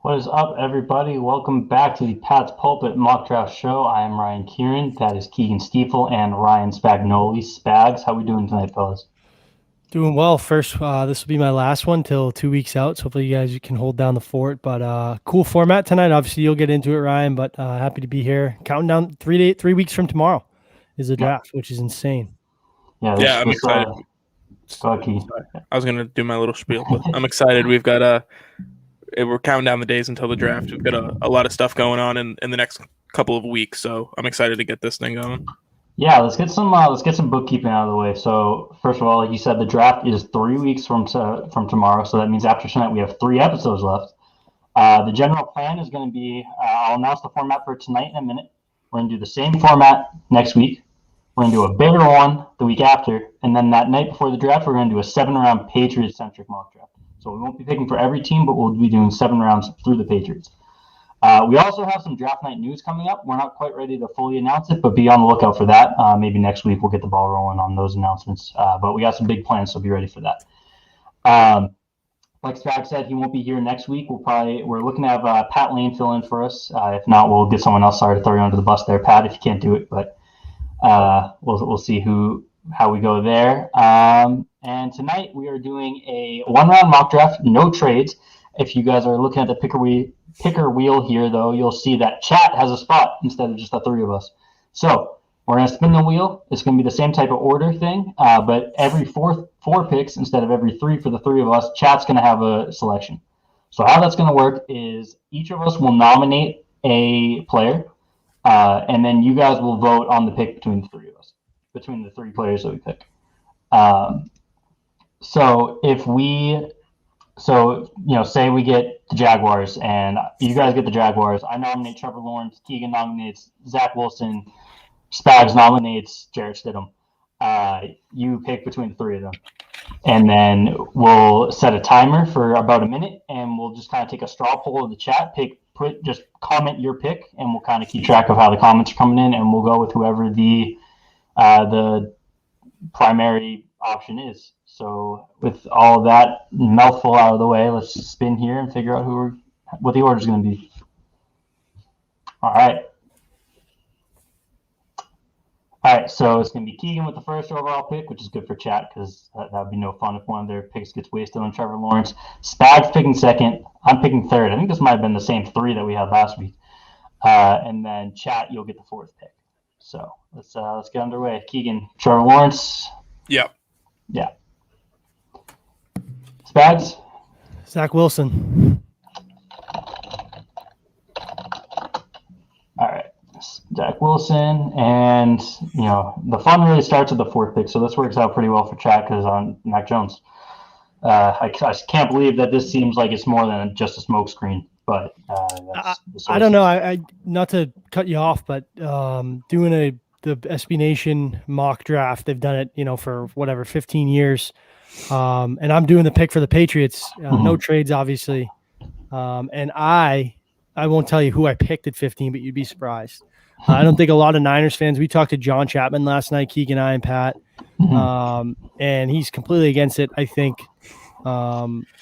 What is up, everybody? Welcome back to the Pat's Pulpit Mock Draft Show. I am Ryan Kieran. That is Keegan Stiefel and Ryan Spagnoli. Spags, how we doing tonight, fellas? Doing well. First, this will be my last one till 2 weeks out. So hopefully you guys can hold down the fort. But cool format tonight. Obviously you'll get into it, Ryan. But happy to be here. Counting down 3 weeks from tomorrow is the Yeah, draft, which is insane. yeah. Yeah, I'm excited. Go ahead, Key. Sorry. I was gonna do my little spiel, but I'm excited. We've got we're counting down the days until the draft. We've got a lot of stuff going on in the next couple of weeks, so I'm excited to get this thing going. Yeah, let's get some bookkeeping out of the way. So first of all, like you said, the draft is 3 weeks from tomorrow. So that means after tonight we have 3 episodes left. The general plan is going to be I'll announce the format for tonight in a minute. We're going to do the same format next week. We're going to do a bigger one the week after, and then that night before the draft, we're going to do a 7-round Patriots-centric mock draft. So we won't be picking for every team, but we'll be doing 7 rounds through the Patriots. We also have some draft night news coming up. We're not quite ready to fully announce it, but be on the lookout for that. Maybe next week we'll get the ball rolling on those announcements. But we got some big plans, so be ready for that. Like Spag said, he won't be here next week. We're looking to have Pat Lane fill in for us. If not, we'll get someone else. Sorry to throw you under the bus there, Pat, if you can't do it. But we'll see how we go there. And tonight we are doing a 1-round mock draft, no trades. If you guys are looking at the picker wheel here, though, you'll see that chat has a spot instead of just the three of us. So we're going to spin the wheel. It's going to be the same type of order thing, but every four picks instead of every three for the three of us, chat's going to have a selection. So how that's going to work is each of us will nominate a player, and then you guys will vote on the pick between the three of us, between the three players that we pick. Say we get the Jaguars, and you guys get the Jaguars. I nominate Trevor Lawrence. Keegan nominates Zach Wilson. Spags nominates Jarrett Stidham. You pick between the three of them. And then we'll set a timer for about a minute, and we'll just kind of take a straw poll of the chat. Just comment your pick, and we'll kind of keep track of how the comments are coming in, and we'll go with whoever the primary option is. So with all of that mouthful out of the way, let's spin here and figure out what the order is going to be. All right. So it's going to be Keegan with the first overall pick, which is good for chat because that would be no fun if one of their picks gets wasted on Trevor Lawrence. Spags picking second. I'm picking third. I think this might have been the same three that we had last week. And then chat, you'll get the fourth pick. So let's get underway. Keegan, Trevor Lawrence. Yeah. Yeah. Spags. Zach Wilson. All right. Zach Wilson, and the fun really starts at the fourth pick, so this works out pretty well for chat because on Mac Jones. I can't believe that this seems like it's more than just a smokescreen, but I don't know. I not to cut you off, but doing the SB Nation mock draft, they've done it, for whatever 15 years, and I'm doing the pick for the Patriots. No trades, obviously, and I won't tell you who I picked at 15, but you'd be surprised. I don't think a lot of Niners fans. We talked to John Chapman last night, Keegan, I, and Pat, and he's completely against it. I think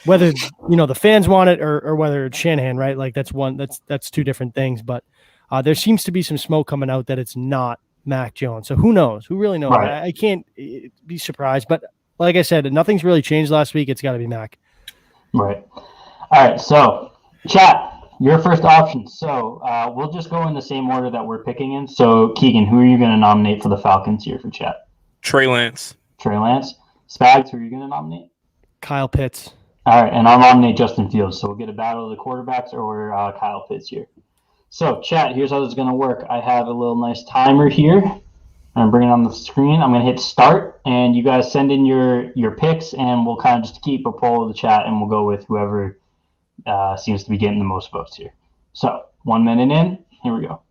whether the fans want it or whether it's Shanahan, right? Like that's two different things. But there seems to be some smoke coming out that it's not Mac Jones. So who knows? Who really knows? Right. I can't be surprised. But like I said, nothing's really changed last week. It's got to be Mac. Right. All right. So chat. Your first option. So we'll just go in the same order that we're picking in. So, Keegan, who are you going to nominate for the Falcons here for chat? Trey Lance. Spags, who are you going to nominate? Kyle Pitts. All right, and I'll nominate Justin Fields. So we'll get a battle of the quarterbacks or Kyle Pitts here. So, chat, here's how this is going to work. I have a little nice timer here. I'm bringing it on the screen. I'm going to hit start, and you guys send in your picks, and we'll kind of just keep a poll of the chat, and we'll go with whoever seems to be getting the most votes here. So 1 minute in, here we go.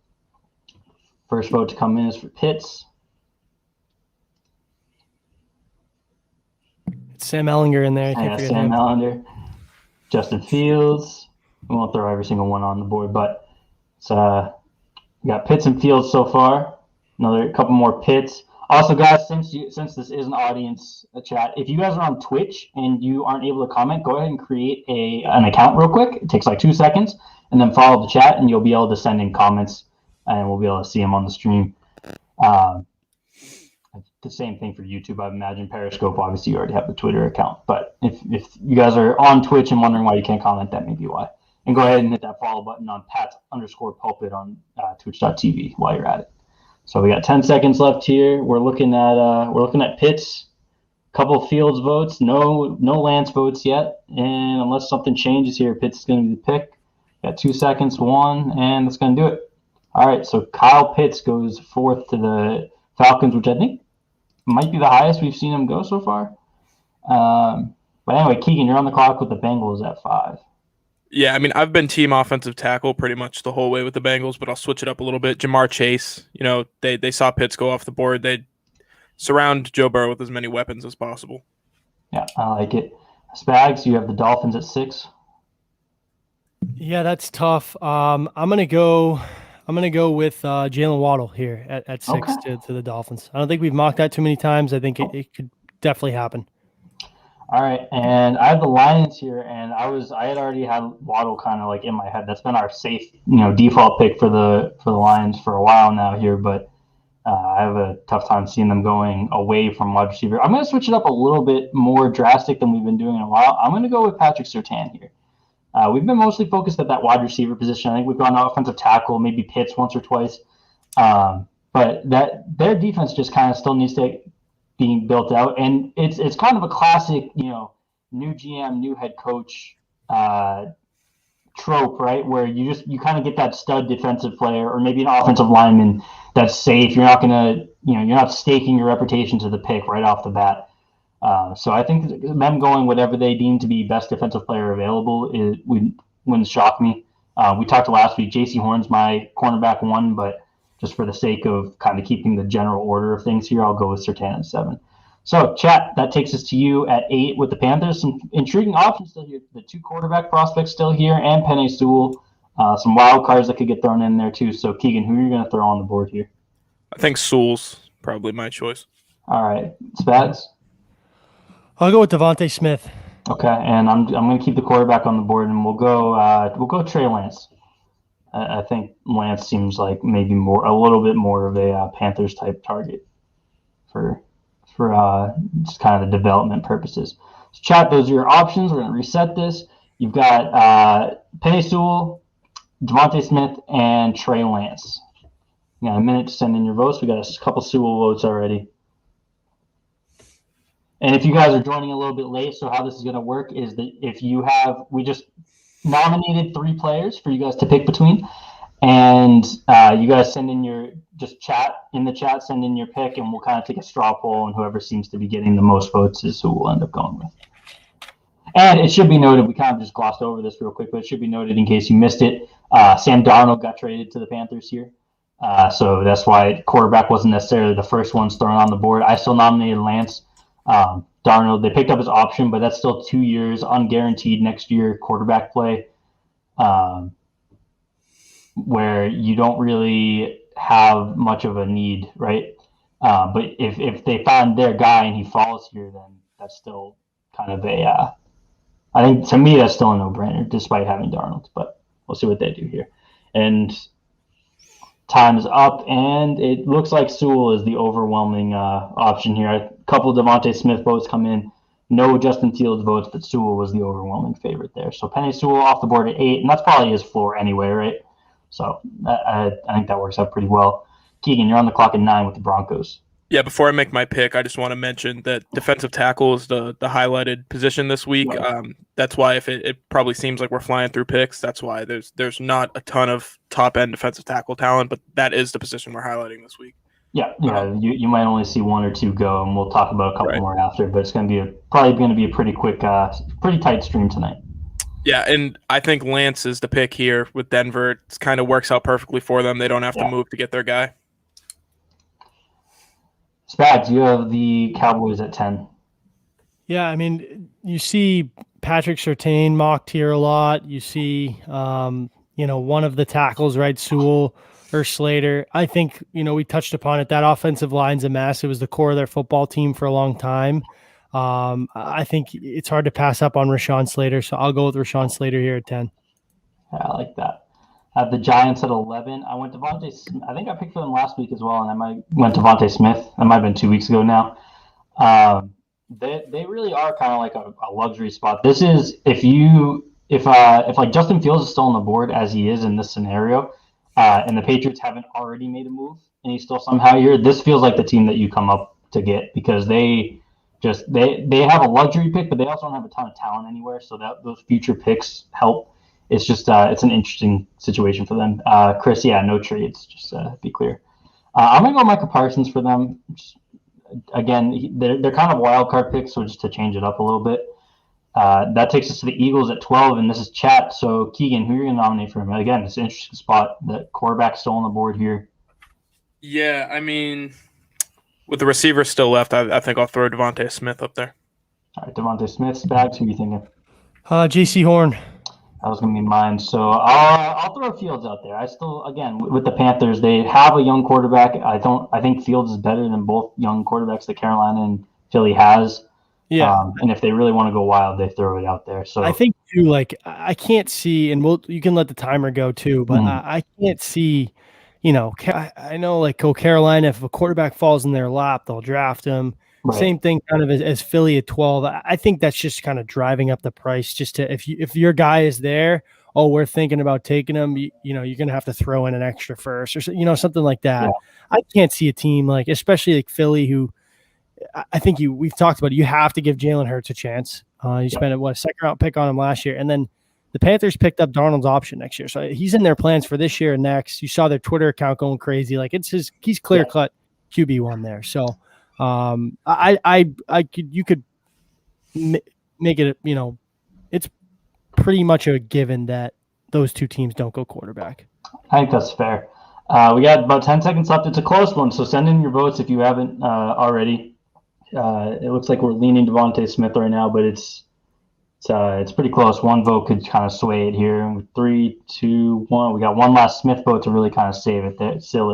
First vote to come in is for Pitts. It's Sam Ellinger in there. Sam Ellinger. Justin Fields. We won't throw every single one on the board, but it's we got Pitts and Fields so far. Another couple more Pitts. Also, guys, since this is an audience chat, if you guys are on Twitch and you aren't able to comment, go ahead and create an account real quick. It takes like 2 seconds, and then follow the chat, and you'll be able to send in comments, and we'll be able to see them on the stream. The same thing for YouTube, I imagine. Periscope, obviously, you already have the Twitter account. But if you guys are on Twitch and wondering why you can't comment, that may be why. And go ahead and hit that follow button on Pat_Pulpit on twitch.tv while you're at it. So we got 10 seconds left here. We're looking at Pitts, couple of Fields votes, no Lance votes yet. And unless something changes here, Pitts is going to be the pick. Got 2 seconds, 1, and that's going to do it. All right, so Kyle Pitts goes 4th to the Falcons, which I think might be the highest we've seen him go so far. But anyway, Keegan, you're on the clock with the Bengals at 5. Yeah, I mean, I've been team offensive tackle pretty much the whole way with the Bengals, but I'll switch it up a little bit. Jamar Chase, they saw Pitts go off the board. They surround Joe Burrow with as many weapons as possible. Yeah, I like it. Spags, you have the Dolphins at 6. Yeah, that's tough. I'm gonna go with Jalen Waddle here at 6 Okay. to the Dolphins. I don't think we've mocked that too many times. I think it could definitely happen. All right, and I have the Lions here, and I had already had Waddle kind of like in my head. That's been our safe, default pick for the Lions for a while now here, but I have a tough time seeing them going away from wide receiver. I'm going to switch it up a little bit more drastic than we've been doing in a while. I'm going to go with Patrick Surtain here. We've been mostly focused at that wide receiver position. I think we've gone to offensive tackle, maybe Pitts once or twice, but their defense just kind of still needs to being built out, and it's kind of a classic, new GM, new head coach trope, right? Where you kind of get that stud defensive player, or maybe an offensive lineman that's safe. You're not gonna, you're not staking your reputation to the pick right off the bat. So I think them going whatever they deem to be best defensive player available wouldn't shock me. We talked last week. J.C. Horn's my cornerback 1, but just for the sake of kind of keeping the general order of things here, I'll go with Surtain at 7. So, chat, that takes us to you at 8 with the Panthers. Some intriguing options still here. The 2 quarterback prospects still here, and Penei Sewell. Some wild cards that could get thrown in there, too. So, Keegan, who are you going to throw on the board here? I think Sewell's probably my choice. All right. Spags? I'll go with Devontae Smith. Okay, and I'm going to keep the quarterback on the board, and we'll go Trey Lance. I think Lance seems like maybe a little bit more of a Panthers type target for just kind of the development purposes. So, chat, those are your options. We're going to reset this. You've got Penei Sewell, Devontae Smith, and Trey Lance. You got a minute to send in your votes. We got a couple Sewell votes already. And if you guys are joining a little bit late, so how this is going to work is that we just nominated 3 players for you guys to pick between, and you guys send in send in your pick, and we'll kind of take a straw poll, and whoever seems to be getting the most votes is who we'll end up going with. And it should be noted, we kind of just glossed over this real quick, but it should be noted in case you missed it, Sam Darnold got traded to the Panthers here. So that's why quarterback wasn't necessarily the first ones thrown on the board. I still nominated Lance. Darnold, they picked up his option, but that's still 2 years, unguaranteed next year quarterback play, where you don't really have much of a need, right? But if they find their guy and he falls here, then that's still kind of I think to me that's still a no-brainer, despite having Darnold. But we'll see what they do here. And time is up, and it looks like Sewell is the overwhelming option here. A couple of Devontae Smith votes come in. No Justin Fields votes, but Sewell was the overwhelming favorite there. So Penei Sewell off the board at 8, and that's probably his floor anyway, right? So I think that works out pretty well. Keegan, you're on the clock at 9 with the Broncos. Yeah, before I make my pick, I just want to mention that defensive tackle is the highlighted position this week. Right. That's why if it probably seems like we're flying through picks, that's why there's not a ton of top-end defensive tackle talent, but that is the position we're highlighting this week. Yeah, you might only see 1 or 2 go, and we'll talk about a couple more after, but it's going to be probably going to be a pretty quick, pretty tight stream tonight. Yeah, and I think Lance is the pick here with Denver. It kind of works out perfectly for them. They don't have to move to get their guy. Spags, you have the Cowboys at 10. Yeah, I mean, you see Patrick Surtain mocked here a lot. You see, one of the tackles, right, Sewell, or Slater. I think, we touched upon it. That offensive line's a mess. It was the core of their football team for a long time. I think it's hard to pass up on Rashawn Slater, so I'll go with Rashawn Slater here at 10. Yeah, I like that. I have the Giants at 11. I went Devontae Smith. I think I picked for them last week as well, and I went Devontae Smith. That might have been 2 weeks ago now. They really are kind of like a luxury spot. This is if like Justin Fields is still on the board as he is in this scenario, and the Patriots haven't already made a move, and he's still somehow here. This feels like the team that you come up to get because they have a luxury pick, but they also don't have a ton of talent anywhere. So that those future picks help. It's just it's an interesting situation for them. Chris, no trades. Just be clear. I'm gonna go Micah Parsons for them. Again, they're kind of wild card picks, so just to change it up a little bit. That takes us to the Eagles at 12, and this is chat. So Keegan, who are you gonna nominate for him? Again, it's an interesting spot. The quarterback's still on the board here. Yeah, I mean, with the receiver still left, I think I'll throw Devontae Smith up there. All right, Devontae Smith, Spags. Who are you thinking? J.C. Horn. That was going to be mine. So I'll throw Fields out there. I still, again, with the Panthers, they have a young quarterback. I think Fields is better than both young quarterbacks that Carolina and Philly has. Yeah. And if they really want to go wild, they throw it out there. So I think too, like I can't see, and you can let the timer go too, but I can't see. I know like Carolina, if a quarterback falls in their lap, they'll draft him. Right. Same thing kind of as Philly at 12. I think that's just kind of driving up the price just to if your guy is there, we're thinking about taking him, you're going to have to throw in an extra first or something like that. Yeah. I can't see a team like, especially like Philly, who I think we've talked about it, you have to give Jalen Hurts a chance. You spent a second round pick on him last year, and then the Panthers picked up Darnold's option next year. So he's in their plans for this year and next. You saw their Twitter account going crazy. Like he's clear cut QB1 there. So you could make it, it's pretty much a given that those two teams don't go quarterback. I think that's fair. We got about 10 seconds left. It's a close one, so send in your votes if you haven't already. It looks like we're leaning Devontae Smith right now, but it's pretty close. One vote could kind of sway it here. 3, 2, 1. We got one last Smith vote to really kind of save it there, seal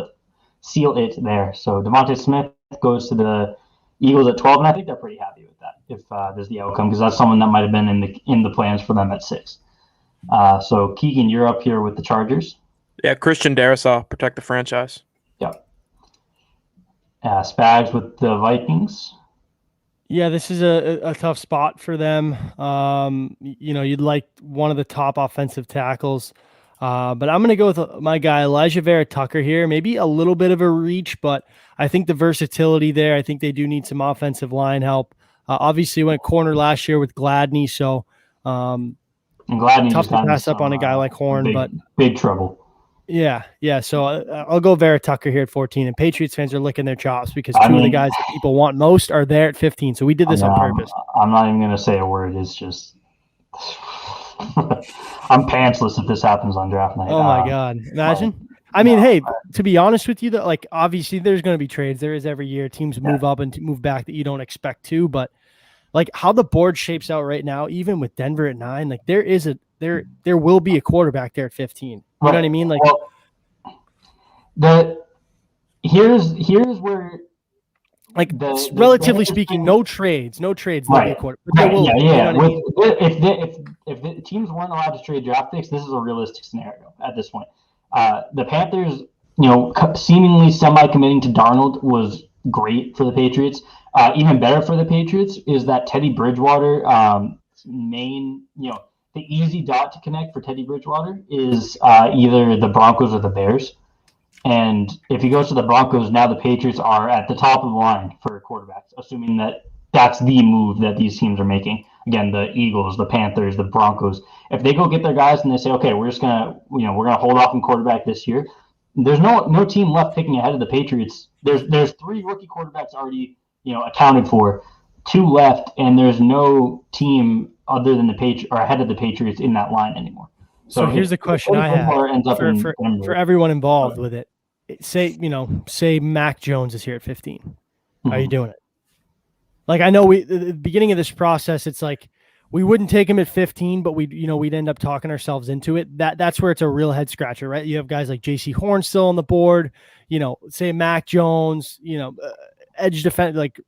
it there. So Devontae Smith goes to the Eagles at 12, and I think they're pretty happy with that if there's the outcome, because that's someone that might have been in the plans for them at 6. So Keegan, you're up here with the Chargers. Yeah, Christian Darrisaw, protect the franchise. Yep. Spags with the Vikings. Yeah, this is a tough spot for them. You'd like one of the top offensive tackles. But I'm going to go with my guy, Elijah Vera-Tucker here. Maybe a little bit of a reach, but I think the versatility there, I think they do need some offensive line help. Obviously went corner last year with Gladney, so Gladney tough to pass up on a guy like Horn. But big trouble. Yeah. So I'll go Vera-Tucker here at 14. And Patriots fans are licking their chops because two of the guys that people want most are there at 15. So we did this on purpose. I'm not even going to say a word. It's just I'm pantsless if this happens on draft night. Oh my God. Imagine. Hey, to be honest with you, though, like obviously there's going to be trades. There is every year. Teams move up and move back that you don't expect to. But like how the board shapes out right now, even with Denver at 9, like there will be a quarterback there at 15. You know what I mean? Like, here's where, like, relatively speaking, no trades. Right. But there will. Yeah. You know what I mean? If the teams weren't allowed to trade draft picks, this is a realistic scenario at this point. The Panthers, seemingly semi-committing to Darnold was great for the Patriots. Even better for the Patriots is that Teddy Bridgewater, the easy dot to connect for Teddy Bridgewater is either the Broncos or the Bears. And if he goes to the Broncos, now the Patriots are at the top of the line for quarterbacks, assuming that that's the move that these teams are making. Again, the Eagles, the Panthers, the Broncos. If they go get their guys and they say, okay, we're just gonna hold off on quarterback this year. There's no team left picking ahead of the Patriots. There's 3 rookie quarterbacks already accounted for, 2 left, and there's no team other than the Patriots or ahead of the Patriots in that line anymore. So here's the question I have for everyone involved with it. Say Mac Jones is here at 15. How are you doing it? Like, I know the beginning of this process, it's like we wouldn't take him at 15, but we'd end up talking ourselves into it. That's where it's a real head scratcher, right? You have guys like J.C. Horn still on the board, say Mac Jones, edge defense, like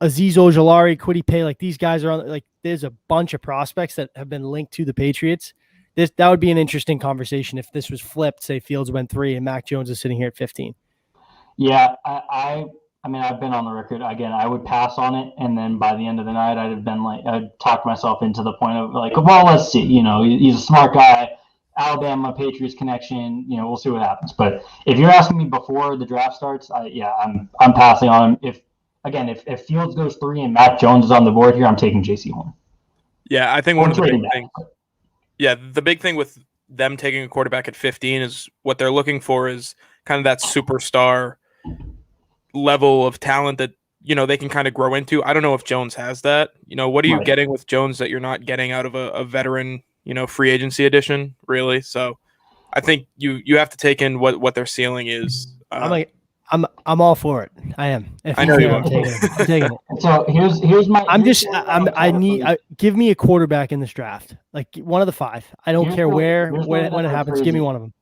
Azeez Ojulari, Kwity Paye, like these guys are on, like there's a bunch of prospects that have been linked to the Patriots. That would be an interesting conversation if this was flipped, say Fields went 3 and Mac Jones is sitting here at 15. Yeah, I mean, I've been on the record. Again, I would pass on it, and then by the end of the night, I'd talk myself into the point of like, well, let's see. He's a smart guy. Alabama Patriots connection. We'll see what happens. But if you're asking me before the draft starts, I'm passing on him. If Fields goes 3 and Mac Jones is on the board here, I'm taking J.C. Horn. Yeah, I think one of the big things. Yeah, the big thing with them taking a quarterback at 15 is what they're looking for is kind of that superstar level of talent that they can kind of grow into. I don't know if Jones has that. What are you getting with Jones that you're not getting out of a veteran free agency edition, really? So I think you have to take in what their ceiling is. I'm all for it. I am. I know you are. I'm taking it. So here's my. Give me a quarterback in this draft, like one of the 5. I don't care when it happens. Give me one of them.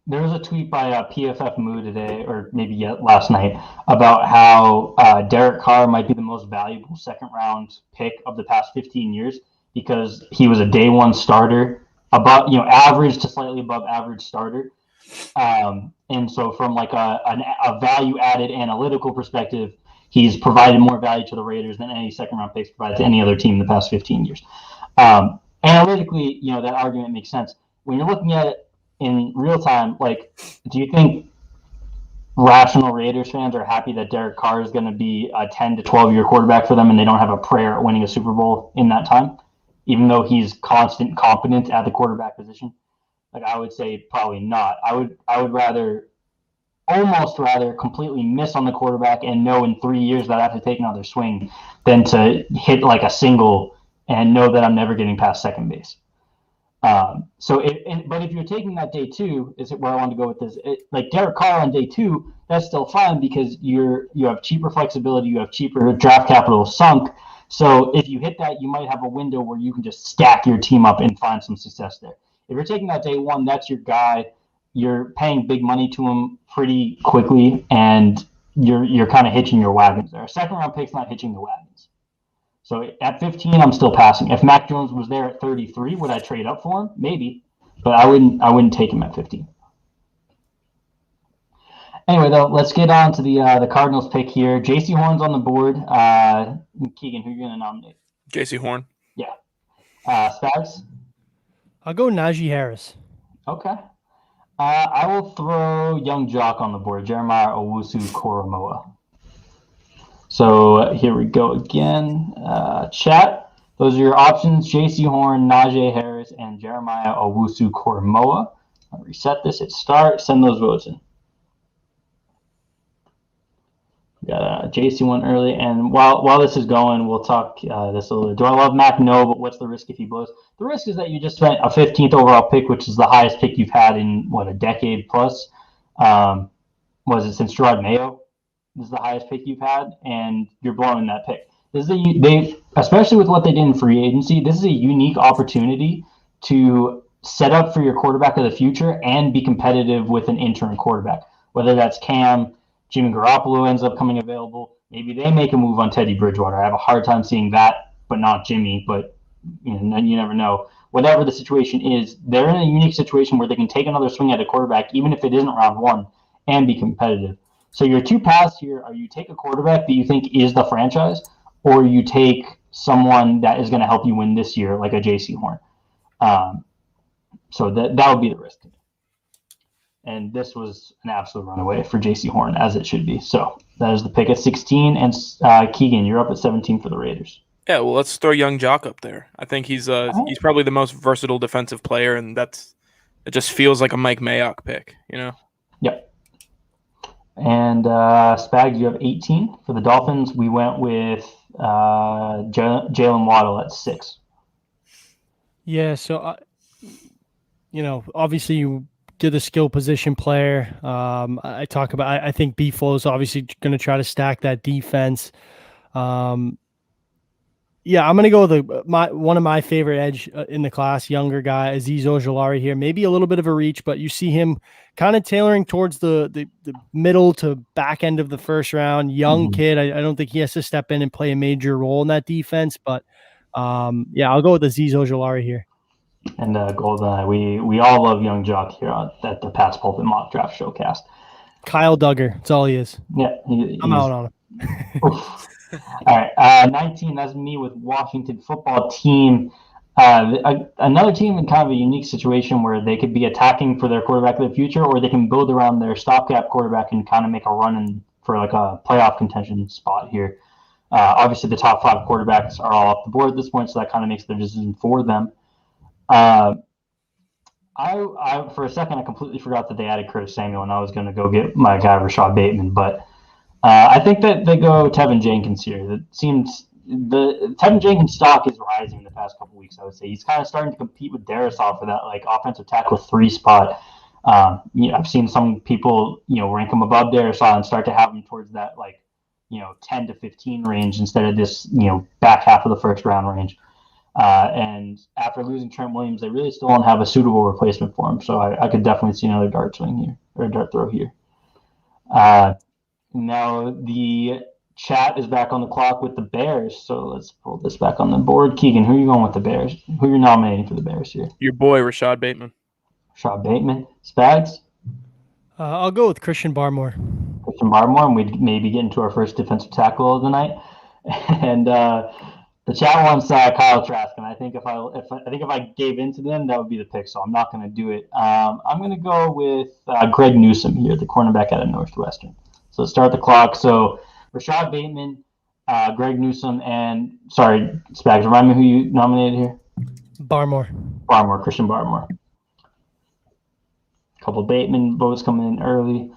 There was a tweet by PFF Moo today, or maybe last night, about how Derek Carr might be the most valuable second-round pick of the past 15 years because he was a day one starter, about average to slightly above average starter, and so from like a value-added analytical perspective, he's provided more value to the Raiders than any second-round picks provided to any other team in the past 15 years. Analytically, that argument makes sense when you're looking at it in real time. Like, do you think rational Raiders fans are happy that Derek Carr is going to be a 10 to 12-year quarterback for them and they don't have a prayer at winning a Super Bowl in that time, even though he's competent at the quarterback position? Like, I would say probably not. I would almost rather completely miss on the quarterback and know in 3 years that I have to take another swing than to hit like a single and know that I'm never getting past second base. But if you're taking that day 2, is it where I want to go with this? Like Derek Carr on day 2, that's still fine because you have cheaper flexibility, you have cheaper draft capital sunk. So if you hit that, you might have a window where you can just stack your team up and find some success there. If you're taking that day 1, that's your guy. You're paying big money to him pretty quickly, and you're kind of hitching your wagons there. A second-round pick's not hitching the wagons. So at 15, I'm still passing. If Mac Jones was there at 33, would I trade up for him? Maybe, but I wouldn't take him at 15. Anyway, though, let's get on to the Cardinals pick here. J.C. Horn's on the board. Keegan, who are you going to nominate? J.C. Horn. Yeah. Spags? I'll go Najee Harris. Okay. I will throw young jock on the board, Jeremiah Owusu-Koramoah. So here we go again. Chat, those are your options: J.C. Horn, Najee Harris, and Jeremiah Owusu-Koramoah. I'll reset this at start. Send those votes in. We got J.C. one early. And while this is going, we'll talk this a little bit. Do I love Mac? No, but what's the risk if he blows? The risk is that you just spent a 15th overall pick, which is the highest pick you've had in, a decade plus. Was it since Gerard Mayo? This is the highest pick you've had, and you're blowing that pick. This is especially with what they did in free agency, this is a unique opportunity to set up for your quarterback of the future and be competitive with an interim quarterback. Whether that's Cam, Jimmy Garoppolo ends up coming available. Maybe they make a move on Teddy Bridgewater. I have a hard time seeing that, but not Jimmy. But you never know. Whatever the situation is, they're in a unique situation where they can take another swing at a quarterback, even if it isn't round 1, and be competitive. So your 2 paths here are you take a quarterback that you think is the franchise, or you take someone that is going to help you win this year, like a J.C. Horn. So that would be the risk. And this was an absolute runaway for J.C. Horn, as it should be. So that is the pick at 16. And Keegan, you're up at 17 for the Raiders. Yeah, well, let's throw young Jock up there. I think he's probably the most versatile defensive player, and it just feels like a Mike Mayock pick, Yep. And Spags, you have 18 for the Dolphins. We went with Jalen Waddle at 6. Yeah, so obviously you did the skill position player. I think B-Flow is obviously going to try to stack that defense. Yeah, I'm gonna go with one of my favorite edge in the class, younger guy, Azeez Ojulari here. Maybe a little bit of a reach, but you see him kind of tailoring towards the middle to back end of the first round. Young kid. I don't think he has to step in and play a major role in that defense, but yeah, I'll go with Azeez Ojulari here. And Golden, we all love young jock here at the Pat's Pulpit Mock Draft Showcast. Kyle Duggar, that's all he is. Yeah, I'm out on him. All right, 19. That's me with Washington Football Team. Another team in kind of a unique situation where they could be attacking for their quarterback of the future, or they can build around their stopgap quarterback and kind of make a run for like a playoff contention spot here. Obviously, the top 5 quarterbacks are all off the board at this point, so that kind of makes their decision for them. I for a second I completely forgot that they added Curtis Samuel, and I was going to go get my guy Rashad Bateman, but I think that they go Tevin Jenkins here. It seems the Tevin Jenkins stock is rising the past couple weeks. I would say he's kind of starting to compete with Darisaw for that like offensive tackle 3 spot. I've seen some people rank him above Darisaw and start to have him towards that 10 to 15 range instead of this back half of the first round range. And after losing Trent Williams, they really still don't have a suitable replacement for him. So I could definitely see another dart swing here, or a dart throw here. Now the chat is back on the clock with the Bears. So let's pull this back on the board. Keegan, who are you going with the Bears? Who are you nominating for the Bears here? Your boy, Rashad Bateman. Rashad Bateman. Spags? I'll go with Christian Barmore. Christian Barmore, and we'd maybe get into our first defensive tackle of the night. And the chat wants Kyle Trask, and I think if I gave in to them, that would be the pick. So I'm not going to do it. I'm going to go with Greg Newsome here, the cornerback out of Northwestern. So start the clock. So Rashad Bateman, Greg Newsome, and sorry, Spags, remind me who you nominated here. Barmore, Christian Barmore. A couple Bateman votes coming in early.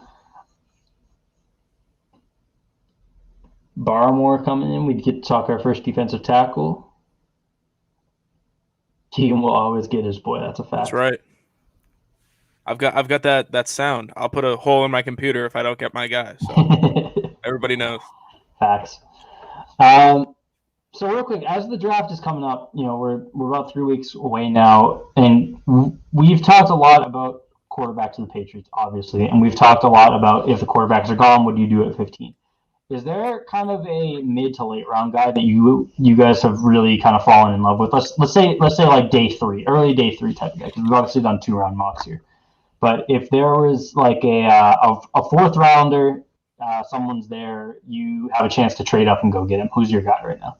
Barmore coming in. We get to talk our first defensive tackle. Keegan will always get his boy. That's a fact. That's right. I've got that sound. I'll put a hole in my computer if I don't get my guy. So everybody knows. Facts. So real quick, as the draft is coming up, we're about 3 weeks away now, and we've talked a lot about quarterbacks of the Patriots, obviously, and we've talked a lot about if the quarterbacks are gone, what do you do at 15? Is there kind of a mid to late round guy that you guys have really kind of fallen in love with? Let's say like early day 3 type of guy, because we've obviously done 2-round mocks here. But if there was like a 4th rounder, someone's there, you have a chance to trade up and go get him. Who's your guy right now?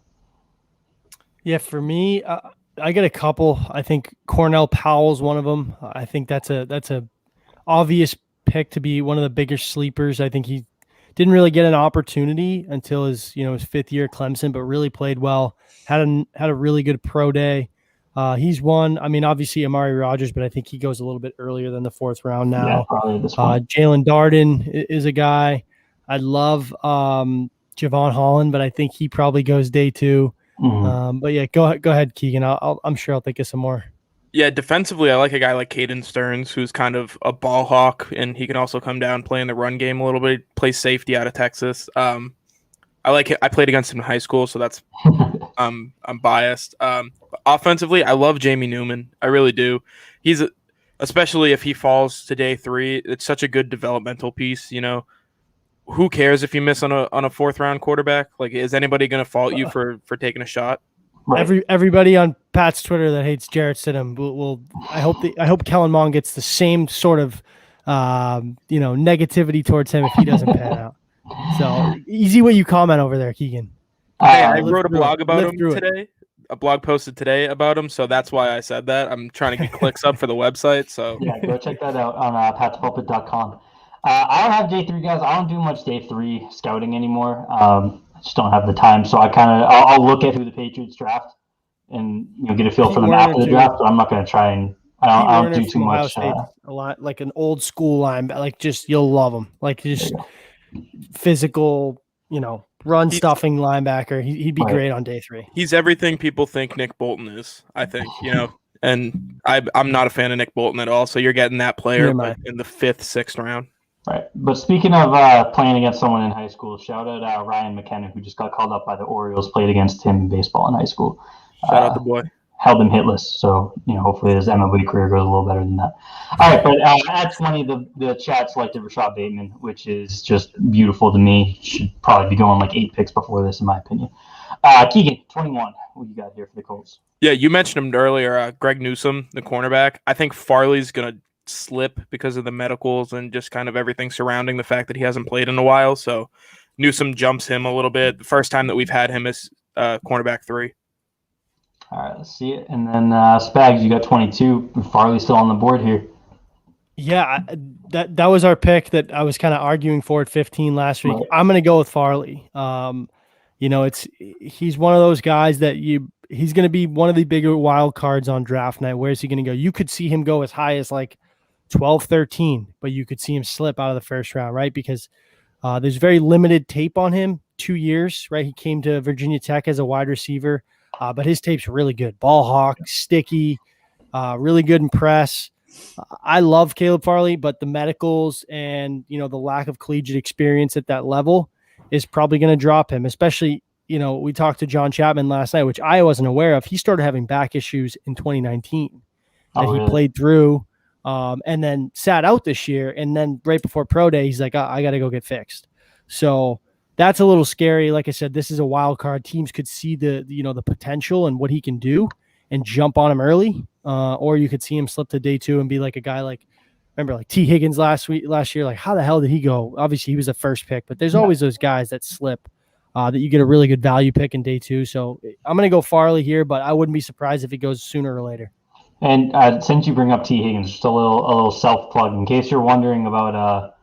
Yeah, for me, I get a couple. I think Cornell Powell's one of them. I think that's a obvious pick to be one of the bigger sleepers. I think he didn't really get an opportunity until his 5th year at Clemson, but really played well. Had a really good pro day. He's one. I mean, obviously Amari Rodgers, but I think he goes a little bit earlier than the 4th round now. Yeah, probably this one. Jalen Darden is a guy. I love Javon Holland, but I think he probably goes day 2. Mm-hmm. But yeah, go ahead, Keegan. I'm sure I'll think of some more. Yeah, defensively, I like a guy like Caden Stearns, who's kind of a ball hawk, and he can also come down, play in the run game a little bit, play safety out of Texas. I like it. I played against him in high school, so that's I'm biased. Offensively, I love Jamie Newman. I really do. Especially if he falls to day 3, it's such a good developmental piece. Who cares if you miss on a 4th round quarterback? Like, is anybody going to fault you for taking a shot? Right. Everybody on Pat's Twitter that hates Jarrett Stidham will I hope Kellen Mond gets the same sort of negativity towards him if he doesn't pan out. So easy what you comment over there, Keegan. Hey, I wrote a blog about him today. A blog posted today about him, so that's why I said that. I'm trying to get clicks up for the website. So yeah, go check that out on patspulpit.com. I don't have day 3 guys. I don't do much day 3 scouting anymore. I just don't have the time. So I'll look at who the Patriots draft and get a feel for them after the draft. But I'm not going to try and I don't do too much. A lot like an old school linebacker. Like just you'll love him. Like just physical, run stuffing linebacker. He'd be great on day 3. He's everything people think Nick Bolton is. I think and I'm not a fan of Nick Bolton at all. So you're getting that player in the 5th, 6th round. Right. But speaking of playing against someone in high school, shout out Ryan McKenna, who just got called up by the Orioles, played against him in baseball in hhigh school. Shout out the boy. Held him hitless. So, hopefully his MLB career goes a little better than that. All right. But at 20, the chat selected Rashad Bateman, which is just beautiful to me. Should probably be going like 8 picks before this, in my opinion. Keegan, 21. What you got here for the Colts? Yeah, you mentioned him earlier, Greg Newsome, the cornerback. I think Farley's going to slip because of the medicals and just kind of everything surrounding the fact that he hasn't played in a while. So Newsome jumps him a little bit. The first time that we've had him as cornerback 3. All right, let's see it. And then Spags, you got 22. Farley still on the board here. Yeah, that was our pick that I was kind of arguing for at 15 last week. Right. I'm going to go with Farley. He's one of those guys that he's going to be one of the bigger wild cards on draft night. Where is he going to go? You could see him go as high as like 12, 13, but you could see him slip out of the first round, right? Because there's very limited tape on him. 2 years, right? He came to Virginia Tech as a wide receiver, but his tape's really good. Ball hawk, sticky, really good in press. I love Caleb Farley, but the medicals and, the lack of collegiate experience at that level is probably going to drop him, especially, we talked to John Chapman last night, which I wasn't aware of. He started having back issues in 2019 that he played through and then sat out this year. And then right before pro day, he's like, I got to go get fixed. So that's a little scary. Like I said, this is a wild card. Teams could see the potential and what he can do and jump on him early. Or you could see him slip to day 2 and be like a guy like, remember like T. Higgins last year, like how the hell did he go? Obviously he was a first pick, but there's always those guys that slip that you get a really good value pick in day 2. So I'm going to go Farley here, but I wouldn't be surprised if it goes sooner or later. And since you bring up T. Higgins, just a little self plug in case you're wondering about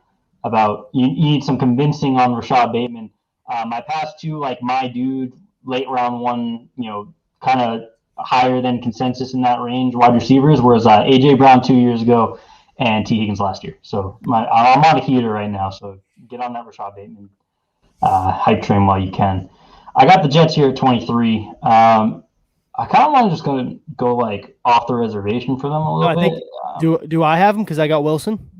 you need some convincing on Rashad Bateman. My past 2, like my dude, late round 1, kind of higher than consensus in that range wide receivers was AJ Brown 2 years ago and T. Higgins last year. So I'm on a heater right now. So get on that Rashad Bateman hype train while you can. I got the Jets here at 23. I kind of want to just go like off the reservation for them a little bit. Do I have them because I got Wilson?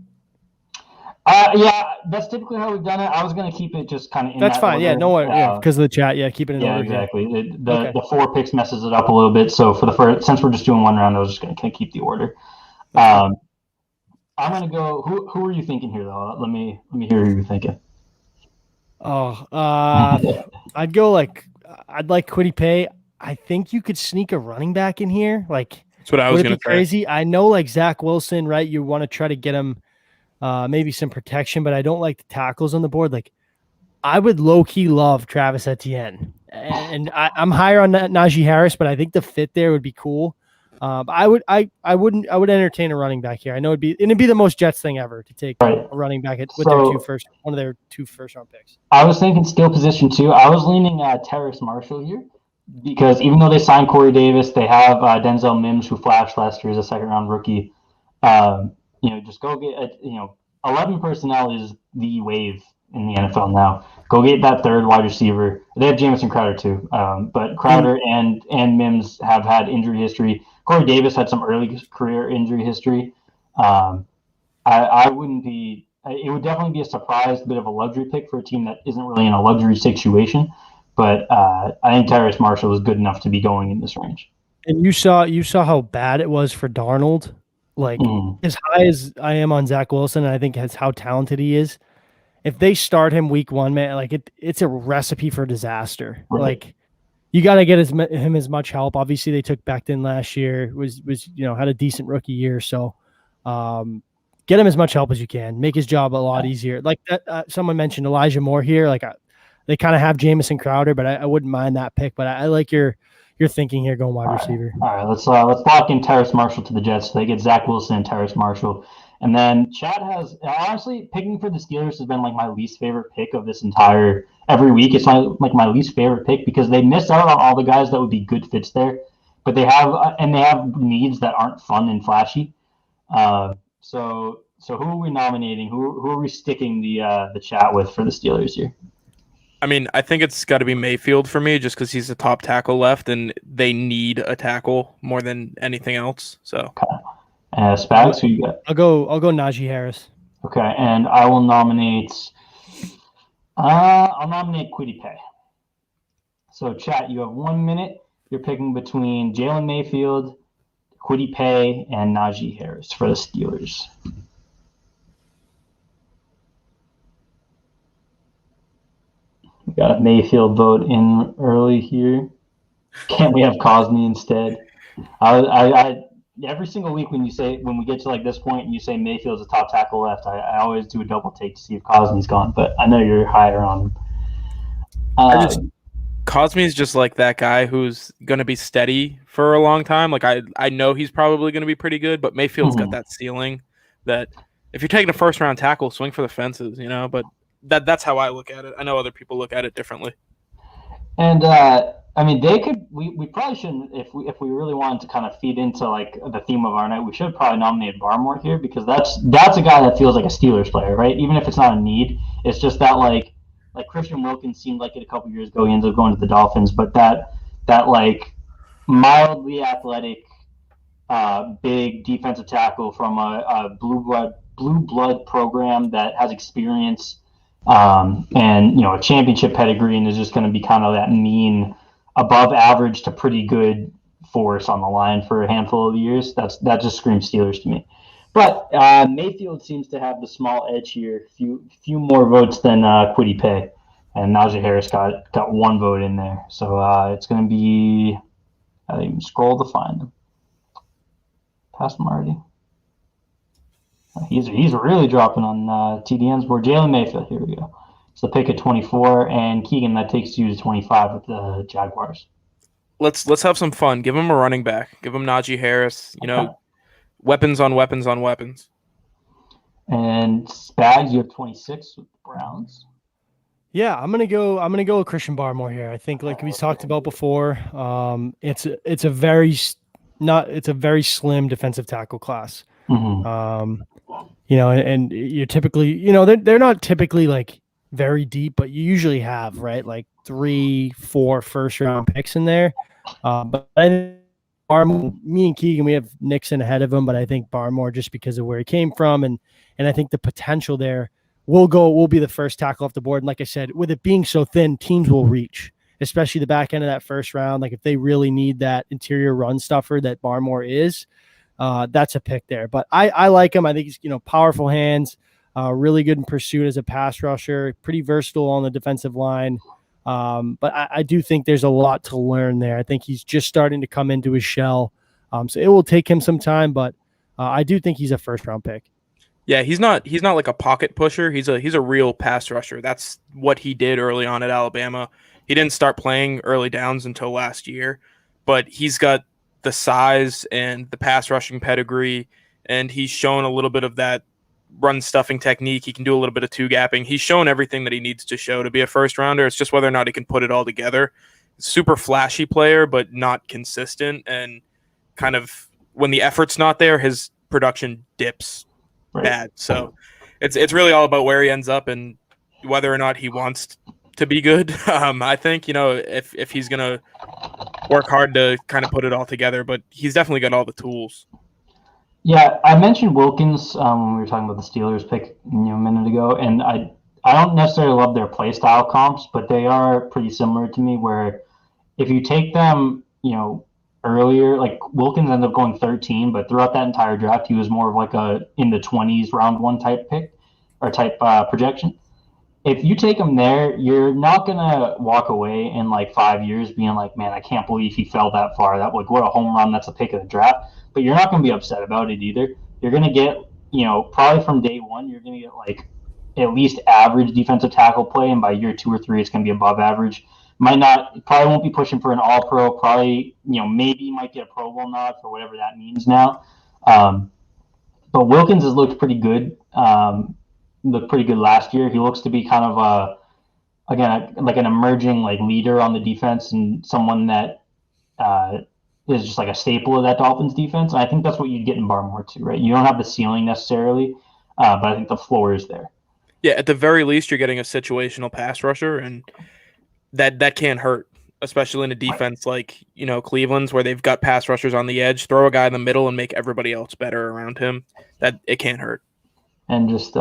Yeah, that's typically how we've done it. I was going to keep it just kind of in that's that fine. order. Yeah, no worries. Because of the chat. Yeah, keep it in order. Exactly. The 4 picks messes it up a little bit. So since we're just doing one round, I was just going to keep the order. I'm going to go. Who are you thinking here, though? Let me hear who you're thinking. I'd go I'd like Kwity Paye. I think you could sneak a running back in here. Like that's what I was going to say. Crazy. I know like Zach Wilson, right? You want to try to get him maybe some protection, but I don't like the tackles on the board. Like I would low key love Travis Etienne, and I'm higher on Najee Harris, but I think the fit there would be cool. I would entertain a running back here. I know it'd be the most Jets thing ever to take a running back with one of their 2 first round picks. I was thinking skill position too. I was leaning Terrace Marshall here because even though they signed Corey Davis, they have Denzel Mims who flashed last year as a 2nd round rookie. Just go get 11 personnel is the wave in the NFL now. Go get that 3rd wide receiver. They have Jamison Crowder too, but Crowder and Mims have had injury history. Corey Davis had some early career injury history. I wouldn't be. It would definitely be a surprise, bit of a luxury pick for a team that isn't really in a luxury situation. But I think Terrace Marshall is good enough to be going in this range. And you saw how bad it was for Darnold. Like as high as I am on Zach Wilson, and I think that's how talented he is. If they start him week 1, man, like it's a recipe for disaster. Right. Like you got to get him as much help. Obviously, they took Becton last year. Was had a decent rookie year. So get him as much help as you can. Make his job a lot easier. Like that, someone mentioned Elijah Moore here. Like they kind of have Jamison Crowder, but I wouldn't mind that pick. But I like your thinking here going wide receiver. All right, let's lock in Terrace Marshall to the Jets. So they get Zach Wilson and Terrace Marshall. And then Chad has honestly picking for the Steelers has been like my least favorite pick of this entire every week. It's like my least favorite pick because they miss out on all the guys that would be good fits there, but they have needs that aren't fun and flashy. So who are we nominating? Who are we sticking the chat with for the Steelers here? I mean, I think it's got to be Mayfield for me, just because he's the top tackle left, and they need a tackle more than anything else. So. Okay. Spags, who you got? I'll go Najee Harris. Okay, and I will nominate. I'll nominate Kwity Paye. So, chat, you have 1 minute. You're picking between Jalen Mayfield, Kwity Paye, and Najee Harris for the Steelers. We got a Mayfield vote in early here. Can't we have Cosme instead? I every single week when we get to like this point and you say Mayfield's a top tackle left, I always do a double take to see if Cosme's gone, but I know you're higher on him. Cosme's just like that guy who's going to be steady for a long time. Like I know he's probably going to be pretty good, but Mayfield's got that ceiling that if you're taking a first round tackle, swing for the fences, but that's how I look at it. I know other people look at it differently. And I mean, we probably shouldn't, if we really wanted to kind of feed into like the theme of our night, we should probably nominate Barmore here, because that's a guy that feels like a Steelers player, right? Even if it's not a need, it's just that like Christian Wilkins seemed like it a couple years ago. He ends up going to the Dolphins, but that like mildly athletic, big defensive tackle from a blue blood program that has experience, and a championship pedigree, and is just going to be kind of that mean, above average to pretty good force on the line for a handful of years. That just screams Steelers to me. But Mayfield seems to have the small edge here. Few more votes than Kwity Paye, and Najee Harris got 1 vote in there. So it's going to be. I didn't even scroll to find him. Past Marty. He's really dropping on TDN's board. Jalen Mayfield. Here we go. It's the pick at 24, and Keegan, that takes you to 25 with the Jaguars. Let's have some fun. Give him a running back. Give him Najee Harris. Weapons on weapons on weapons. And Spags, you have 26 with the Browns. Yeah, I'm gonna go with Christian Barmore here. I think, like we talked about before, it's a very slim defensive tackle class. Mm-hmm. And you're typically, they're not typically like very deep, but you usually have, right, like 3-4 first round picks in there. But I think me and Keegan, we have Nixon ahead of him, but I think Barmore, just because of where he came from, and I think the potential there, will be the first tackle off the board. And like I said, with it being so thin, teams will reach, especially the back end of that first round. Like if they really need that interior run stuffer that Barmore is, that's a pick there. But I like him. I think he's, powerful hands, really good in pursuit as a pass rusher, pretty versatile on the defensive line. But I do think there's a lot to learn there. I think he's just starting to come into his shell. So it will take him some time, but I do think he's a first round pick. Yeah, he's not like a pocket pusher. He's a real pass rusher. That's what he did early on at Alabama. He didn't start playing early downs until last year, but he's got the size and the pass rushing pedigree, and he's shown a little bit of that run stuffing technique. He can do a little bit of two gapping. He's shown everything that he needs to show to be a first rounder. It's just whether or not he can put it all together. Super flashy player, but not consistent, and kind of when the effort's not there, his production dips bad. So it's really all about where he ends up and whether or not he wants to be good. I think, if he's going to work hard to kind of put it all together, but he's definitely got all the tools. Yeah, I mentioned Wilkins when we were talking about the Steelers pick a minute ago, and I don't necessarily love their play style comps, but they are pretty similar to me, where if you take them, earlier, like Wilkins ended up going 13, but throughout that entire draft, he was more of like a in the 20s round 1 type pick or type projection. If you take him there, you're not gonna walk away in like 5 years being like, man, I can't believe he fell that far. That like what a home run. That's a pick of the draft. But you're not gonna be upset about it either. You're gonna get, probably from day one, you're gonna get like at least average defensive tackle play, and by year 2 or 3, it's gonna be above average. Probably won't be pushing for an all-pro. Probably, maybe might get a Pro Bowl nod for whatever that means now. But Wilkins has looked pretty good. Looked pretty good last year. He looks to be kind of again, like an emerging like leader on the defense, and someone that is just like a staple of that Dolphins defense. And I think that's what you'd get in Barmore too, right? You don't have the ceiling necessarily, but I think the floor is there. Yeah, at the very least, you're getting a situational pass rusher, and that can hurt, especially in a defense like, Cleveland's, where they've got pass rushers on the edge. Throw a guy in the middle and make everybody else better around him. That it can't hurt. And just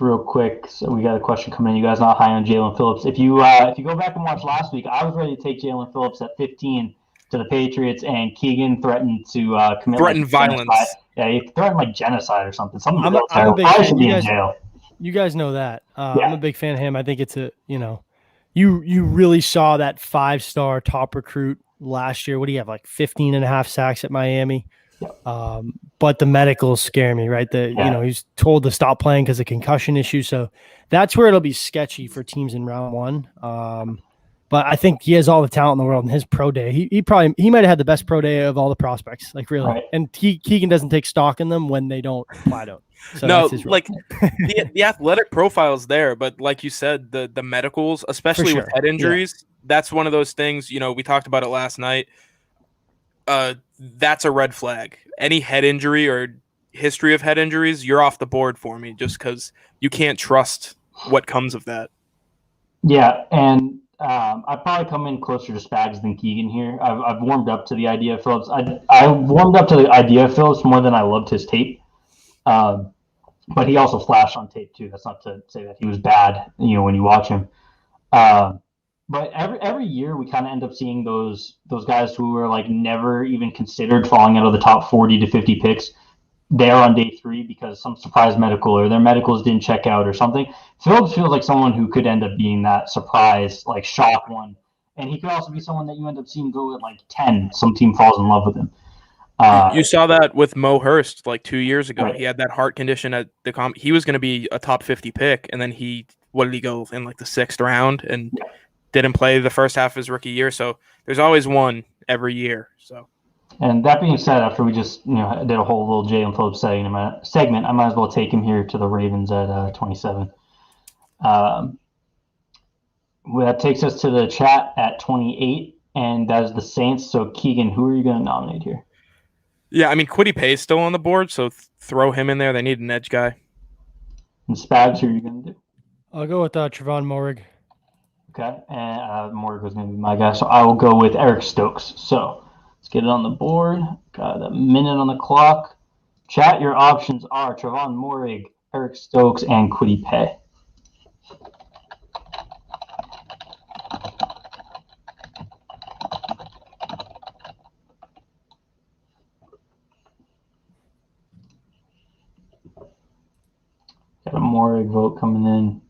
real quick, so we got a question coming in. You guys not high on Jalen Phillips. If you go back and watch last week, I was ready to take Jalen Phillips at 15 to the Patriots, and Keegan threatened to commit violence. Genocide. Yeah, he threatened genocide or something. I'm a big fan. Should be in jail. You guys know that. I'm a big fan of him. I think it's you really saw that 5-star top recruit last year. What do you have, 15 and a half sacks at Miami? Yep. But the medicals scare me, right? He's told to stop playing because of concussion issues. So that's where it'll be sketchy for teams in round one. But I think he has all the talent in the world. In his pro day, he might have had the best pro day of all the prospects, really. Right. And Keegan doesn't take stock in them when they don't. I don't. So no, the athletic profile is there, but like you said, the medicals, especially with head injuries, that's one of those things. We talked about it last night. That's a red flag. Any head injury or history of head injuries, you're off the board for me, just because you can't trust what comes of that. Yeah, and I'd probably come in closer to Spags than Keegan here. I've warmed up to the idea of Phillips. I warmed up to the idea of Phillips more than I loved his tape. But he also flashed on tape too. That's not to say that he was bad, when you watch him. But every year we kind of end up seeing those guys who were never even considered falling out of the top 40 to 50 picks. They're on day 3 because some surprise medical or their medicals didn't check out or something. Phillips feels like someone who could end up being that surprise, shock one. And he could also be someone that you end up seeing go at 10. Some team falls in love with him. You saw that with Mo Hurst 2 years ago. Right. He had that heart condition at the he was going to be a top 50 pick, and then what did he go in the 6th round and didn't play the first half of his rookie year. So there's always one every year. So. And that being said, after we just did a whole little Jalen Phillips segment, I might as well take him here to the Ravens at 27. That takes us to the chat at 28, and that is the Saints. So Keegan, who are you going to nominate here? Yeah, I mean, Kwity Paye is still on the board, so throw him in there. They need an edge guy. And Spags, who are you going to do? I'll go with Trevon Moehrig. Okay, and Moehrig was going to be my guy, so I will go with Eric Stokes. So let's get it on the board. Got a minute on the clock. Chat, your options are Trevon Moehrig, Eric Stokes, and Kwity Paye. Got a Moehrig vote coming in.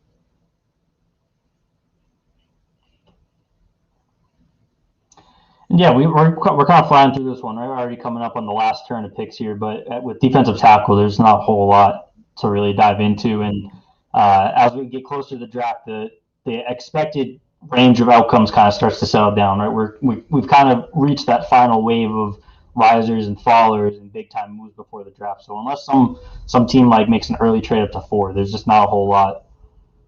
And yeah, we're kind of flying through this one. We're already coming up on the last turn of picks here, but with defensive tackle, there's not a whole lot to really dive into. And as we get closer to the draft, the expected range of outcomes kind of starts to settle down. Right, we've kind of reached that final wave of risers and fallers and big time moves before the draft. So unless some team makes an early trade up to 4, there's just not a whole lot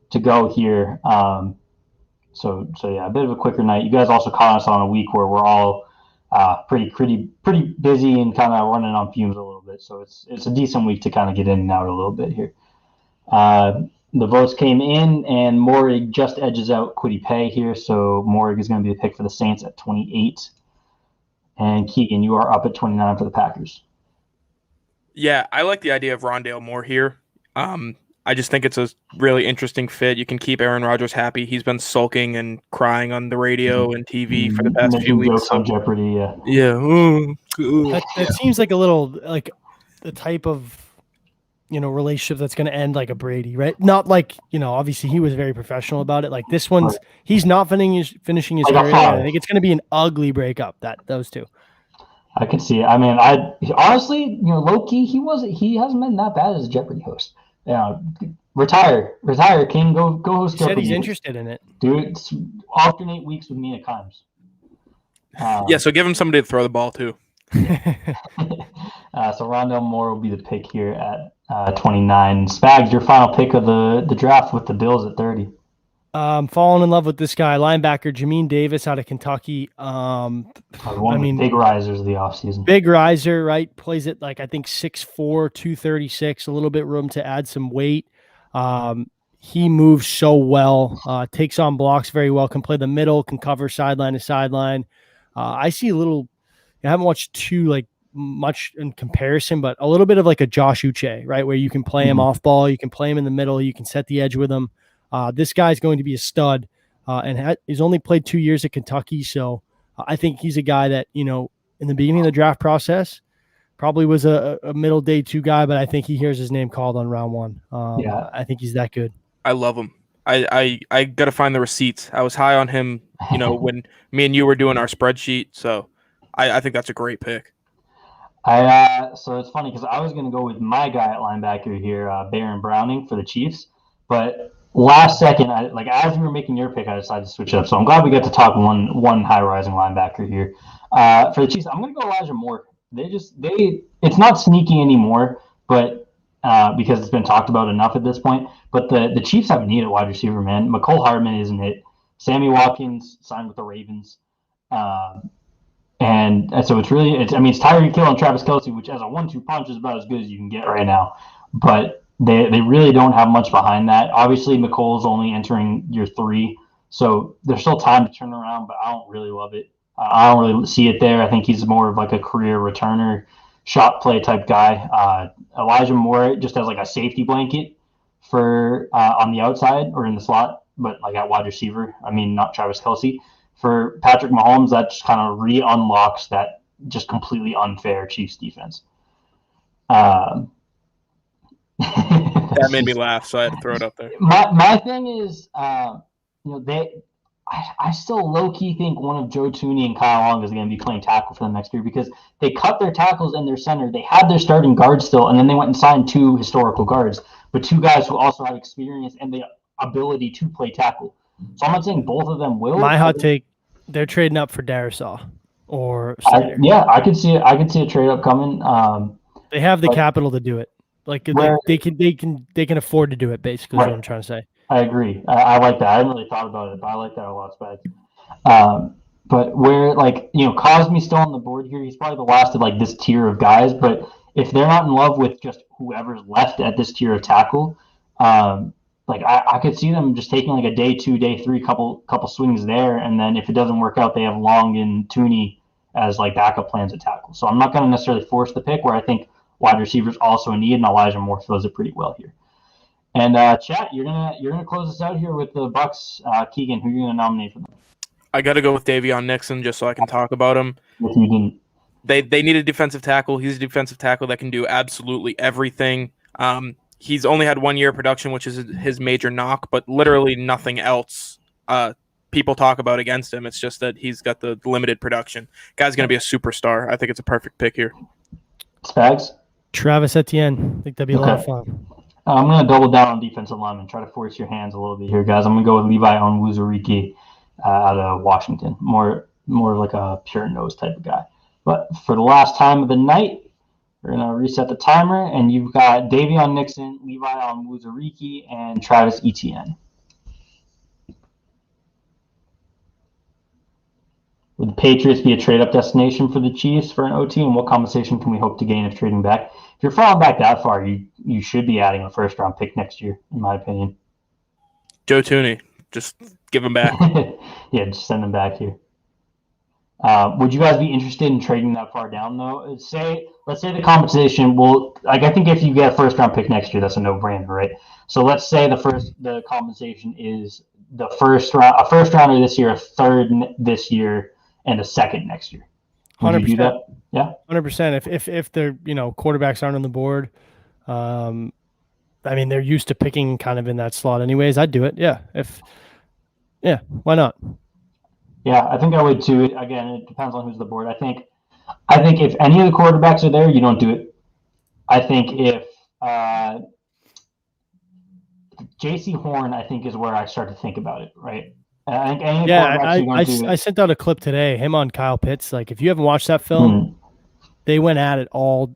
to go here. So yeah, a bit of a quicker night. You guys also caught us on a week where we're all pretty busy and kind of running on fumes a little bit. So it's a decent week to kind of get in and out a little bit here. The votes came in, and Moehrig just edges out Kwity Paye here. So Moehrig is going to be the pick for the Saints at 28. And Keegan, you are up at 29 for the Packers. Yeah, I like the idea of Rondale Moore here. I just think it's a really interesting fit. You can keep Aaron Rodgers happy. He's been sulking and crying on the radio and TV for the past few weeks. Jokes on Jeopardy, yeah. Yeah. That seems like a little the type of relationship that's going to end like a Brady, right? Not obviously he was very professional about it. This one's he's not finishing his career. I think it's going to be an ugly breakup. those two. I can see it. I mean, honestly, low key, he hasn't been that bad as a Jeopardy host. Retire, King. Go host. He said he's interested in it, dude. Alternate weeks with me at times. Yeah, so give him somebody to throw the ball to. So Rondale Moore will be the pick here at 29. Spags, your final pick of the draft with the Bills at 30. Falling in love with this guy, linebacker Jamin Davis out of Kentucky. One of the big risers of the offseason. Big riser, right? Plays it I think 6'4", 236, a little bit room to add some weight. He moves so well, takes on blocks very well, can play the middle, can cover sideline to sideline. I see I haven't watched too much in comparison, but a little bit of like a Josh Uche, right? Where you can play him off ball, you can play him in the middle, you can set the edge with him. This guy's going to be a stud, and he's only played 2 years at Kentucky. So I think he's a guy that, in the beginning of the draft process, probably was a middle day 2 guy, but I think he hears his name called on round 1. I think he's that good. I love him. I got to find the receipts. I was high on him, when me and you were doing our spreadsheet. So I think that's a great pick. So it's funny because I was going to go with my guy at linebacker here, Baron Browning for the Chiefs, but last second, as you were making your pick, I decided to switch it up. So I'm glad we got to talk one high rising linebacker here. For the Chiefs, I'm going to go Elijah Moore. It's not sneaky anymore, but because it's been talked about enough at this point. But the Chiefs have a need at wide receiver, man. McCole Hardman isn't it. Sammy Watkins signed with the Ravens. And so it's Tyreek Hill and Travis Kelce, which as a 1-2 punch is about as good as you can get right now. But they really don't have much behind that. Obviously, McColl's only entering year 3, so there's still time to turn around, but I don't really love it. I don't really see it there. I think he's more of like a career returner, shot play type guy. Elijah Moore just as like a safety blanket for on the outside or in the slot, but like at wide receiver. Not Travis Kelce. For Patrick Mahomes, that just kind of re-unlocks that just completely unfair Chiefs defense. That made me laugh, so I had to throw it up there. My thing is, I still low-key think one of Joe Thuney and Kyle Long is going to be playing tackle for them next year because they cut their tackles and their center. They had their starting guards still, and then they went and signed 2 historical guards, but 2 guys who also have experience and the ability to play tackle. So I'm not saying both of them will. My hot take, they're trading up for Darisaw or Slater. I could see it. I could see a trade up coming. They have the capital to do it. Like they can afford to do it. Basically, is what I'm trying to say. I agree. I like that. I hadn't really thought about it, but I like that a lot, Spags. But where Cosme's still on the board here, he's probably the last of like this tier of guys. But if they're not in love with just whoever's left at this tier of tackle, I could see them just taking like a day 2, day 3, couple swings there, and then if it doesn't work out, they have Long and Thuney as like backup plans at tackle. So I'm not going to necessarily force the pick where I think wide receivers also a need, and Elijah Moore fills it pretty well here. And chat, you're gonna close us out here with the Bucks. Keegan, who are you gonna nominate for them? I got to go with Davion Nixon just so I can talk about him. If you didn't. They need a defensive tackle. He's a defensive tackle that can do absolutely everything. He's only had 1 year of production, which is his major knock, but literally nothing else people talk about against him. It's just that he's got the limited production. Guy's going to be a superstar. I think it's a perfect pick here. Spags? Travis Etienne. I think that'd be a lot of fun. I'm going to double down on defensive lineman. Try to force your hands a little bit here, guys. I'm going to go with Levi Onwuzurike out of Washington. More of like a pure nose type of guy. But for the last time of the night, we're going to reset the timer, and you've got Davion Nixon, Levi Onwuzurike, and Travis Etienne. Would the Patriots be a trade-up destination for the Chiefs for an OT, and what compensation can we hope to gain if trading back? If you're falling back that far, you should be adding a first-round pick next year, in my opinion. Joe Thuney, just give him back. Yeah, just send him back here. Would you guys be interested in trading that far down, though? Let's say the compensation I think if you get a first-round pick next year, that's a no-brainer, right? So let's say the compensation is a first-rounder this year, a third this year, and a second next year. Would 100%. You do that? Yeah, 100%. If their quarterbacks aren't on the board, they're used to picking kind of in that slot anyways. I'd do it. Yeah. Why not? Yeah, I think I would too. Again, it depends on who's the board. I think if any of the quarterbacks are there, you don't do it. I think if J.C. Horn, I think is where I start to think about it, right? And I think any quarterbacks I sent out a clip today, him on Kyle Pitts. Like, if you haven't watched that film, they went at it all.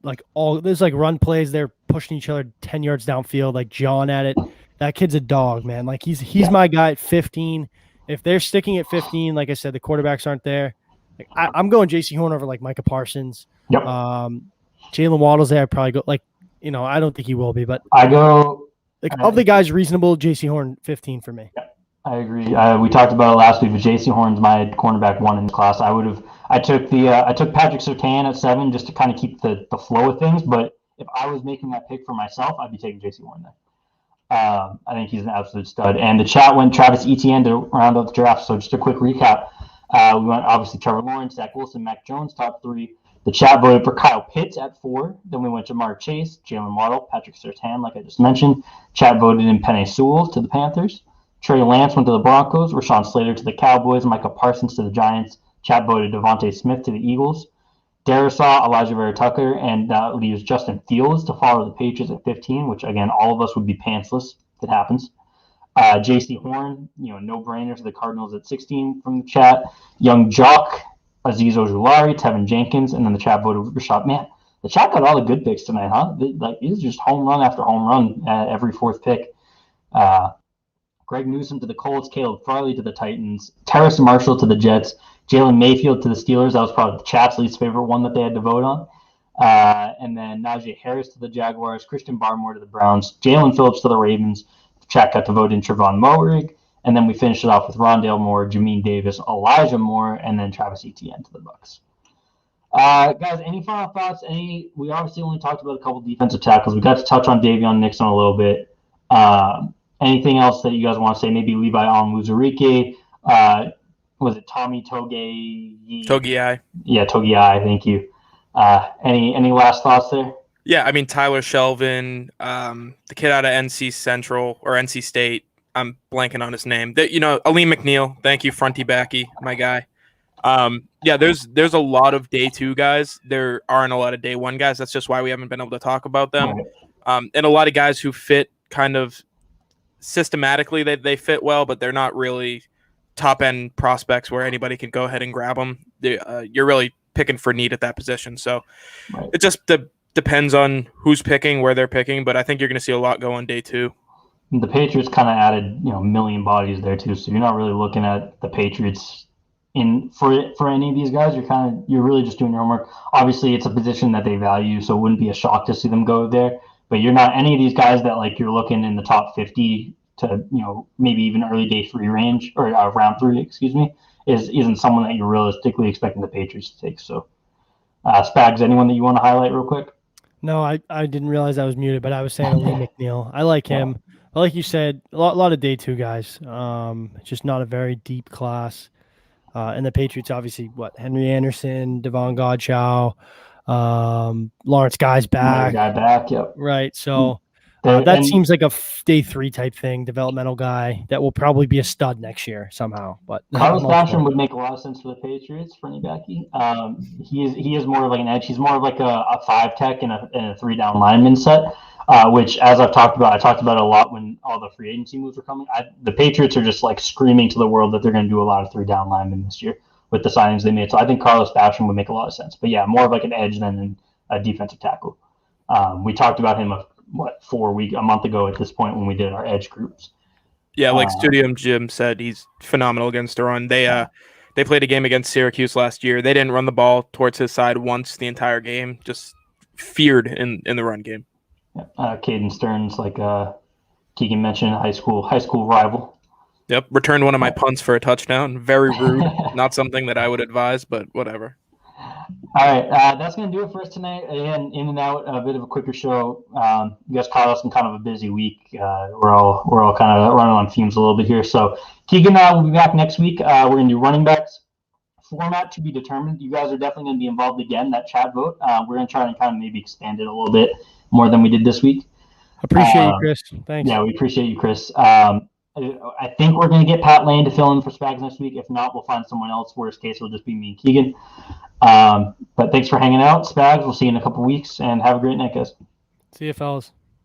There's like run plays. They're pushing each other 10 yards downfield, like John at it. That kid's a dog, man. Like he's my guy at 15. If they're sticking at 15, like I said, the quarterbacks aren't there. Like I'm going J.C. Horn over like Micah Parsons. Yep. Jalen Waddle's there. I'd probably go I don't think he will be, but I go of the guys reasonable. J.C. Horn 15 for me. Yeah. I agree. We talked about it last week, but J.C. Horn's my cornerback 1 in the class. I took Patrick Surtain at 7 just to kind of keep the flow of things. But if I was making that pick for myself, I'd be taking J.C. Horn there. I think he's an absolute stud. And the chat went Travis Etienne to round out the draft. So just a quick recap. We went obviously Trevor Lawrence, Zach Wilson, Mac Jones, top 3. The chat voted for Kyle Pitts at 4. Then we went Jamar Chase, Jalen Waddle, Patrick Surtain, like I just mentioned. Chat voted in Penei Sewell to the Panthers. Trey Lance went to the Broncos. Rashawn Slater to the Cowboys. Micah Parsons to the Giants. Chat voted Devontae Smith to the Eagles. Darisaw, Elijah Vera Tucker, and leaves Justin Fields to follow the Patriots at 15, which, again, all of us would be pantsless if it happens. J.C. Horn, no-brainer for the Cardinals at 16 from the chat. Young Jock, Azeez Ojulari, Tevin Jenkins, and then the chat voted Rashad. Man, the chat got all the good picks tonight, huh? It's just home run after home run at every fourth pick. Greg Newsome to the Colts, Caleb Farley to the Titans, Terrace Marshall to the Jets, Jalen Mayfield to the Steelers. That was probably the chat's least favorite one that they had to vote on. And then Najee Harris to the Jaguars, Christian Barmore to the Browns, Jalen Phillips to the Ravens. The chat got to vote in Trevon Moehrig. And then we finished it off with Rondale Moore, Jamin Davis, Elijah Moore, and then Travis Etienne to the Bucs. Guys, any final thoughts? We obviously only talked about a couple defensive tackles. We got to touch on Davion Nixon a little bit. Anything else that you guys want to say? Maybe Levi Onwuzurike. Was it Tommy Togiai? Yeah, Togiai. Thank you. Any last thoughts there? Yeah, I mean Tyler Shelvin, the kid out of NC Central or NC State. I'm blanking on his name. Aleem McNeil. Thank you, fronty backy, my guy. There's a lot of day 2 guys. There aren't a lot of day 1 guys. That's just why we haven't been able to talk about them. Right. And a lot of guys who fit kind of systematically. They fit well, but they're not really top end prospects where anybody can go ahead and grab them. You're really picking for need at that position. So right. It just depends on who's picking, where they're picking. But I think you're going to see a lot go on day 2. The Patriots kind of added, a million bodies there too. So you're not really looking at the Patriots for any of these guys. You're really just doing your homework. Obviously, it's a position that they value, so it wouldn't be a shock to see them go there. But you're not any of these guys that you're looking in the top 50 to maybe even early day 3 range or round 3, isn't someone that you're realistically expecting the Patriots to take. So, Spags, anyone that you want to highlight real quick? No, I didn't realize I was muted, but I was saying Aleem McNeil. I like him. But like you said, a lot of day 2 guys. Just not a very deep class. And the Patriots, obviously, Henry Anderson, Devon Godchow, Lawrence Guy's back. Guy back, yep. Right. So that seems like a day 3 type thing, developmental guy that will probably be a stud next year somehow. But Carlos Basham would make a lot of sense for the Patriots for any backy. He is more of like an edge. He's more of like a 5 tech and a 3 down lineman set. Which, as I talked about it a lot when all the free agency moves were coming. The Patriots are just screaming to the world that they're going to do a lot of 3 down linemen this year with the signings they made. So I think Carlos Basham would make a lot of sense. But yeah, more of like an edge than a defensive tackle. We talked about him a month ago at this point when we did our edge groups. Yeah, like Studio Jim said, he's phenomenal against the run. They played a game against Syracuse last year. They didn't run the ball towards his side once the entire game. Just feared in the run game. Caden Stearns, like Keegan mentioned, high school rival. Yep, returned one of my punts for a touchdown. Very rude. Not something that I would advise, but whatever. All right, that's going to do it for us tonight. Again, in and out, a bit of a quicker show. You guys caught us in kind of a busy week. We're all kind of running on fumes a little bit here. So Keegan will be back next week. We're going to do running backs. Format to be determined. You guys are definitely going to be involved again, that chat vote. We're going to try and kind of maybe expand it a little bit more than we did this week. Appreciate you, Chris. Thanks. Yeah, we appreciate you, Chris. I think we're going to get Pat Lane to fill in for Spags next week. If not, we'll find someone else. Worst case, it'll just be me and Keegan. But thanks for hanging out, Spags. We'll see you in a couple weeks, and have a great night, guys. See you, fellas.